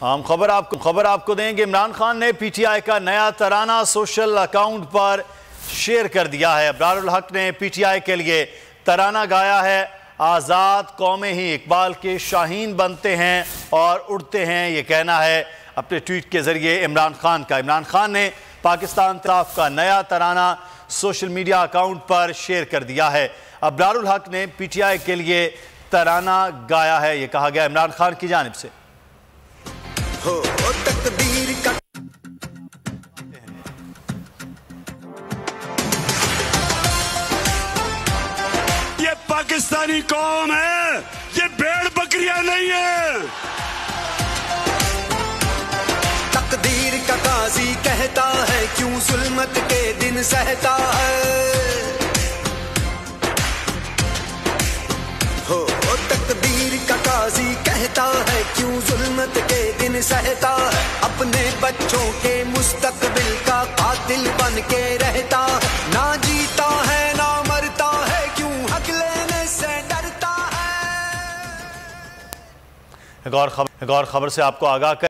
हम खबर आपको देंगे। इमरान खान ने पीटीआई का नया तराना सोशल अकाउंट पर शेयर कर दिया है। अबरारुल हक ने पीटीआई के लिए तराना गाया है। आज़ाद कौमें ही इकबाल के शाहीन बनते हैं और उड़ते हैं, ये कहना है अपने ट्वीट के जरिए इमरान खान का। इमरान खान ने पाकिस्तान तराफ का नया तराना सोशल मीडिया अकाउंट पर शेयर कर दिया है। अबरारुल हक ने पीटीआई के लिए तराना गाया है, ये कहा गया इमरान खान की जानिब से। हो तकदीर का ये पाकिस्तानी कौम है, ये भेड़ बकरियां नहीं है। तकदीर का काजी कहता है क्यों जुल्मत के दिन सहता है। हो तकदीर का काजी कहता है क्यों जुल्मत के दिन सहता है। अपने बच्चों के मुस्तकबिल का कातिल बन के रहता है। ना जीता है ना मरता है, क्यों हक लेने से डरता है। एक और खबर से आपको आगाह कर